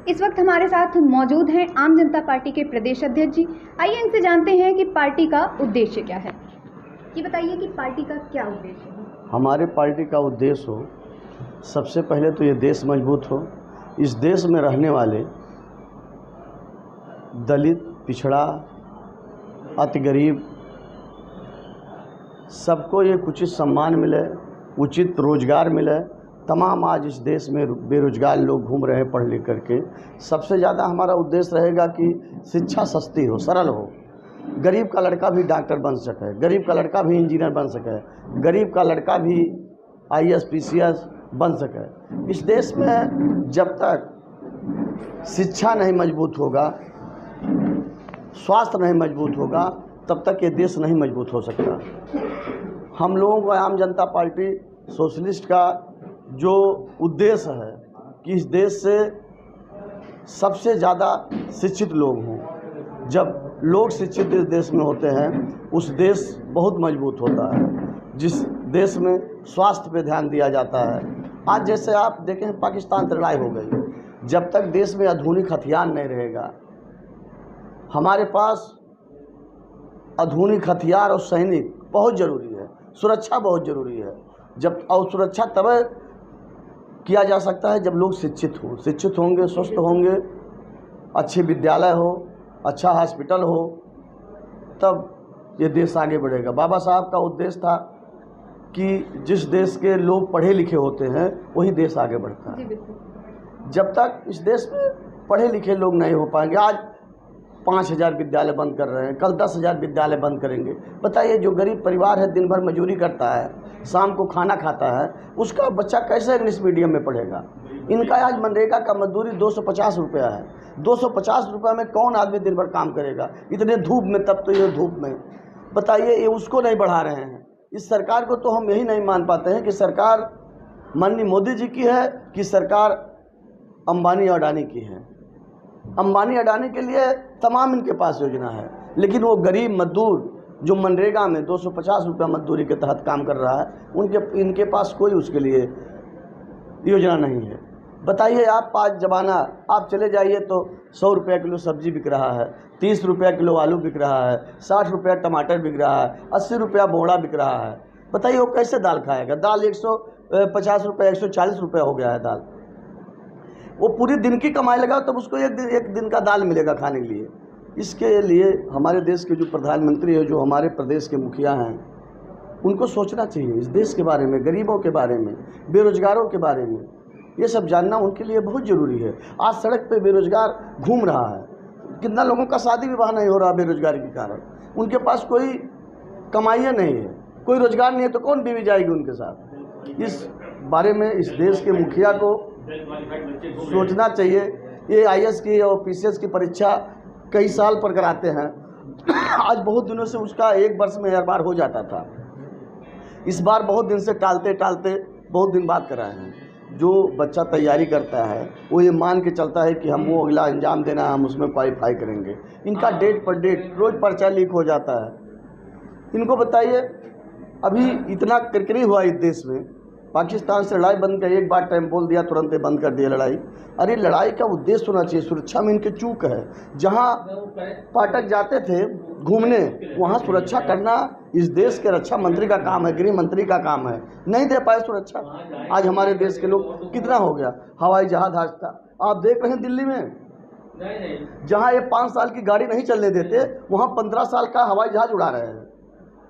इस वक्त हमारे साथ मौजूद हैं आम जनता पार्टी के प्रदेश अध्यक्ष जी। आइए इनसे जानते हैं कि पार्टी का उद्देश्य क्या है। ये बताइए कि पार्टी का क्या उद्देश्य है। हमारे पार्टी का उद्देश्य हो, सबसे पहले तो ये देश मजबूत हो। इस देश में रहने वाले दलित, पिछड़ा, अति गरीब सबको एक उचित सम्मान मिले, उचित रोजगार मिले। तमाम आज इस देश में बेरोजगार लोग घूम रहे हैं पढ़ लिख करके। सबसे ज़्यादा हमारा उद्देश्य रहेगा कि शिक्षा सस्ती हो, सरल हो। गरीब का लड़का भी डॉक्टर बन सके, गरीब का लड़का भी इंजीनियर बन सके, गरीब का लड़का भी IAS PCS बन सके। इस देश में जब तक शिक्षा नहीं मजबूत होगा, स्वास्थ्य नहीं मजबूत होगा, तब तक ये देश नहीं मजबूत हो सकता। हम लोगों को आम जनता पार्टी सोशलिस्ट का जो उद्देश्य है कि इस देश से सबसे ज़्यादा शिक्षित लोग हों। जब लोग शिक्षित इस देश में होते हैं, उस देश बहुत मजबूत होता है। जिस देश में स्वास्थ्य पे ध्यान दिया जाता है, आज जैसे आप देखें पाकिस्तान से लड़ाई हो गई, जब तक देश में आधुनिक हथियार नहीं रहेगा, हमारे पास आधुनिक हथियार और सैनिक बहुत ज़रूरी है, सुरक्षा बहुत ज़रूरी है। जब और सुरक्षा तब किया जा सकता है जब लोग शिक्षित हों। शिक्षित होंगे, स्वस्थ होंगे, अच्छे विद्यालय हो, अच्छा हॉस्पिटल हो, तब ये देश आगे बढ़ेगा। बाबा साहब का उद्देश्य था कि जिस देश के लोग पढ़े लिखे होते हैं वही देश आगे बढ़ता है। जब तक इस देश में पढ़े लिखे लोग नहीं हो पाएंगे, आज 5,000 विद्यालय बंद कर रहे हैं, कल 10,000 विद्यालय बंद करेंगे। बताइए, जो गरीब परिवार है, दिन भर मजदूरी करता है, शाम को खाना खाता है, उसका बच्चा कैसे इंग्लिश मीडियम में पढ़ेगा। इनका आज मनरेगा का मजदूरी 250 रुपया है। 250 रुपये में कौन आदमी दिन भर काम करेगा, इतने धूप में। तब तो ये धूप में बताइए, ये उसको नहीं बढ़ा रहे हैं। इस सरकार को तो हम यही नहीं मान पाते हैं कि सरकार माननीय मोदी जी की है कि सरकार अंबानी अडानी की है। अंबानी अडानी के लिए तमाम इनके पास योजना है, लेकिन वो गरीब मजदूर जो मनरेगा में 250 रुपया मजदूरी के तहत काम कर रहा है, इनके पास कोई उसके लिए योजना नहीं है। बताइए, आप आज ज़माना आप चले जाइए तो 100 रुपया किलो सब्जी बिक रहा है, 30 रुपया किलो आलू बिक रहा है, 60 रुपया टमाटर बिक रहा है, 80 रुपया बोड़ा बिक रहा है। बताइए, वो कैसे दाल खाएगा। दाल 150 रुपया, 140 रुपया हो गया है दाल। वो पूरी दिन की कमाई लगा तब उसको एक दिन का दाल मिलेगा खाने के लिए। इसके लिए हमारे देश के जो प्रधानमंत्री है, जो हमारे प्रदेश के मुखिया हैं, उनको सोचना चाहिए इस देश के बारे में, गरीबों के बारे में, बेरोजगारों के बारे में। ये सब जानना उनके लिए बहुत ज़रूरी है। आज सड़क पे बेरोजगार घूम रहा है, कितना लोगों का शादी विवाह नहीं हो रहा बेरोजगारी के कारण। उनके पास कोई कमाइयाँ नहीं है, कोई रोजगार नहीं है, तो कौन बीवी जाएगी उनके साथ। इस बारे में इस देश के मुखिया को सोचना चाहिए। ये IAS की और PCS की परीक्षा कई साल पर कराते हैं, आज बहुत दिनों से उसका 1 वर्ष में हर बार हो जाता था। इस बार बहुत दिन से टालते टालते बहुत दिन बाद कराए हैं। जो बच्चा तैयारी करता है वो ये मान के चलता है कि हम वो अगला एग्जाम देना है, हम उसमें क्वालिफाई करेंगे। इनका डेट पर डेट रोज़ पर्चा लीक हो जाता है। इनको बताइए, अभी इतना किरकिरी हुआ इस देश में, पाकिस्तान से लड़ाई बंद कर एक बार टाइम बोल दिया, तुरंत बंद कर दिया लड़ाई। अरे लड़ाई का उद्देश्य होना चाहिए, सुरक्षा में इनके चूक है। जहाँ पाठक जाते थे घूमने, वहाँ सुरक्षा करना इस देश के रक्षा मंत्री का काम है, गृह मंत्री का काम है। नहीं दे पाए सुरक्षा। आज हमारे देश के लोग कितना हो गया, हवाई जहाज हादसा आप देख रहे हैं दिल्ली में, जहाँ ये 5 साल की गाड़ी नहीं चलने देते, वहाँ 15 साल का हवाई जहाज उड़ा रहे हैं।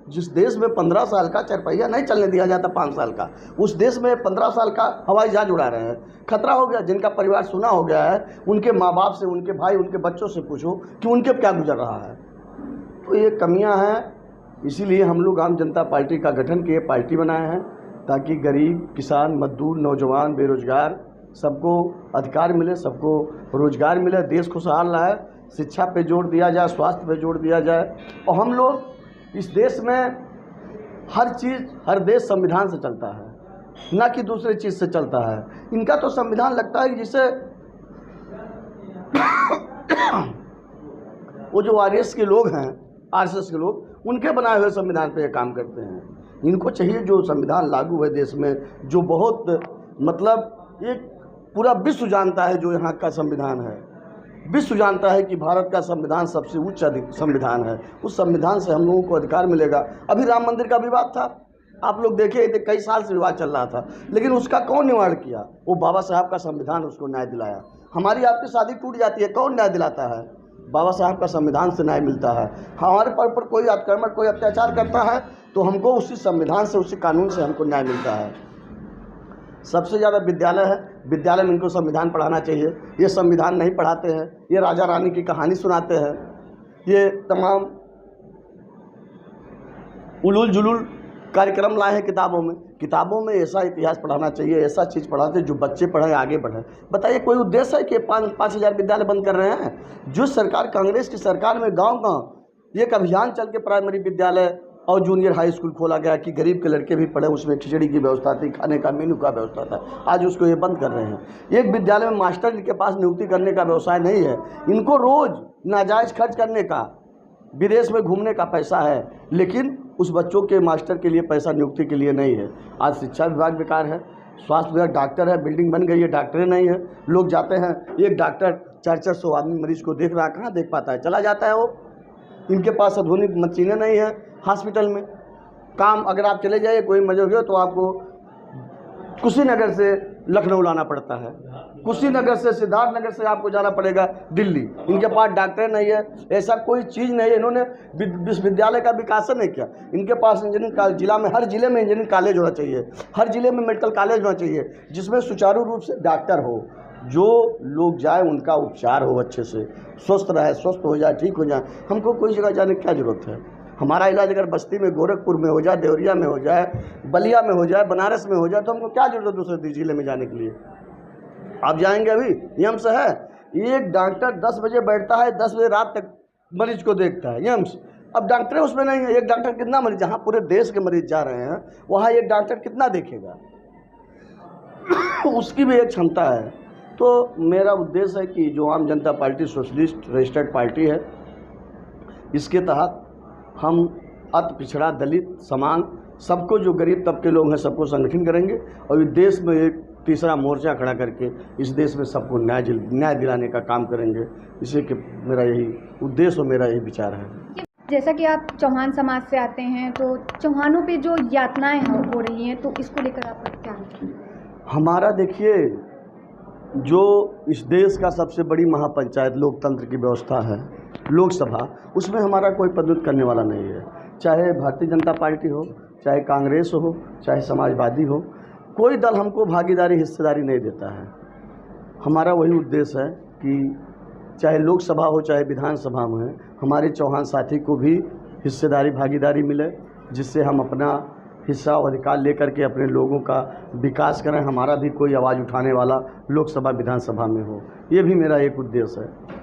जिस देश में 15 साल का चरपहिया नहीं चलने दिया जाता 5 साल का, उस देश में 15 साल का हवाई जहाज उड़ा रहे हैं। खतरा हो गया। जिनका परिवार सुना हो गया है, उनके माँ बाप से, उनके भाई, उनके बच्चों से पूछो कि उनके क्या गुजर रहा है। तो ये कमियां हैं। इसीलिए हम लोग आम जनता पार्टी का गठन किए, पार्टी बनाए हैं, ताकि गरीब, किसान, मजदूर, नौजवान, बेरोजगार सबको अधिकार मिले, सबको रोजगार मिले, देश खुशहाल रहे। शिक्षा पे जोर दिया जाए, स्वास्थ्य पे जोर दिया जाए। और हम लोग इस देश में हर चीज़, हर देश संविधान से चलता है, ना कि दूसरे चीज़ से चलता है। इनका तो संविधान लगता है कि जिसे वो जो RS के लोग हैं, RSS के लोग, उनके बनाए हुए संविधान पे काम करते हैं। इनको चाहिए जो संविधान लागू है देश में, जो बहुत मतलब एक पूरा विश्व जानता है जो यहाँ का संविधान है। विश्व जानता है कि भारत का संविधान सबसे उच्च संविधान है। उस संविधान से हम लोगों को अधिकार मिलेगा। अभी राम मंदिर का विवाद था, आप लोग देखे थे, कई साल से विवाद चल रहा था, लेकिन उसका कौन निवारण किया? वो बाबा साहब का संविधान उसको न्याय दिलाया। हमारी आपकी शादी टूट जाती है, कौन न्याय दिलाता है? बाबा साहब का संविधान से न्याय मिलता है। हमारे पर कोई आक्रमण, कोई अत्याचार करता है तो हमको उसी संविधान से, उसी कानून से हमको न्याय मिलता है। सबसे ज़्यादा विद्यालय है, विद्यालय में इनको संविधान पढ़ाना चाहिए। ये संविधान नहीं पढ़ाते हैं, ये राजा रानी की कहानी सुनाते हैं, ये तमाम उलूल जुलूल कार्यक्रम लाए हैं किताबों में। किताबों में ऐसा इतिहास पढ़ाना चाहिए, ऐसा चीज़ पढ़ाते जो बच्चे पढ़ें, आगे बढ़ें। बताइए कोई उद्देश्य है कि 5,000 विद्यालय बंद कर रहे हैं? जो सरकार, कांग्रेस की सरकार में गांव-गांव एक अभियान चल के प्राइमरी विद्यालय और जूनियर हाई स्कूल खोला गया कि गरीब के लड़के भी पढ़े, उसमें खिचड़ी की व्यवस्था थी, खाने का मेनू का व्यवस्था था। आज उसको ये बंद कर रहे हैं। एक विद्यालय में मास्टर के पास नियुक्ति करने का व्यवसाय नहीं है, इनको रोज़ नाजायज़ खर्च करने का, विदेश में घूमने का पैसा है, लेकिन उस बच्चों के मास्टर के लिए पैसा नियुक्ति के लिए नहीं है। आज शिक्षा विभाग बेकार है, स्वास्थ्य विभाग, डॉक्टर है, बिल्डिंग बन गई है, डॉक्टरें नहीं है। लोग जाते हैं, एक डॉक्टर 400 आदमी मरीज को देख रहा है, कहाँ देख पाता है, चला जाता है वो। इनके पास आधुनिक मशीनें नहीं है हॉस्पिटल में। काम अगर आप चले जाइए कोई मरीज हो तो आपको कुशीनगर से लखनऊ लाना पड़ता है, कुशीनगर से सिद्धार्थनगर से आपको जाना पड़ेगा दिल्ली। इनके पास डॉक्टर नहीं है, ऐसा कोई चीज़ नहीं है। इन्होंने विश्वविद्यालय का विकास नहीं किया। इनके पास इंजीनियरिंग कॉलेज, जिला में हर जिले में इंजीनियरिंग कॉलेज होना चाहिए, हर जिले में मेडिकल कॉलेज होना चाहिए, जिसमें सुचारू रूप से डॉक्टर हो, जो लोग जाए उनका उपचार हो, अच्छे से स्वस्थ रहे, स्वस्थ हो जाए, ठीक हो जाए। हमको कोई जगह जाने की क्या ज़रूरत है? हमारा इलाज अगर बस्ती में, गोरखपुर में हो जाए, देवरिया में हो जाए, बलिया में हो जाए, बनारस में हो जाए, तो हमको क्या जरूरत है दूसरे जिले में जाने के लिए? आप जाएंगे? अभी एम्स है, एक डॉक्टर 10 बजे बैठता है, 10 बजे रात तक मरीज को देखता है एम्स। अब डॉक्टर उसमें नहीं है। एक डॉक्टर कितना मरीज, जहाँ पूरे देश के मरीज जा रहे हैं वहाँ एक डॉक्टर कितना देखेगा? उसकी भी एक क्षमता है। तो मेरा उद्देश्य है कि जो आम जनता पार्टी सोशलिस्ट रजिस्टर्ड पार्टी है, इसके तहत हम अति पिछड़ा, दलित, समान, सबको, जो गरीब तबके लोग हैं, सबको संगठन करेंगे और इस देश में एक तीसरा मोर्चा खड़ा करके इस देश में सबको न्याय दिलाने का काम करेंगे। इसी के मेरा यही उद्देश्य और मेरा यही विचार है। जैसा कि आप चौहान समाज से आते हैं, तो चौहानों पे जो यातनाएं हो रही हैं, तो इसको लेकर आपका क्या है? हमारा देखिए, जो इस देश का सबसे बड़ी महापंचायत लोकतंत्र की व्यवस्था है, लोकसभा, उसमें हमारा कोई पदोन्नति करने वाला नहीं है। चाहे भारतीय जनता पार्टी हो, चाहे कांग्रेस हो, चाहे समाजवादी हो, कोई दल हमको भागीदारी, हिस्सेदारी नहीं देता है। हमारा वही उद्देश्य है कि चाहे लोकसभा हो, चाहे विधानसभा में, हमारे चौहान साथी को भी हिस्सेदारी, भागीदारी मिले, जिससे हम अपना हिस्सा और अधिकार लेकर के अपने लोगों का विकास करें। हमारा भी कोई आवाज़ उठाने वाला लोकसभा, विधानसभा में हो। ये भी मेरा एक उद्देश्य है।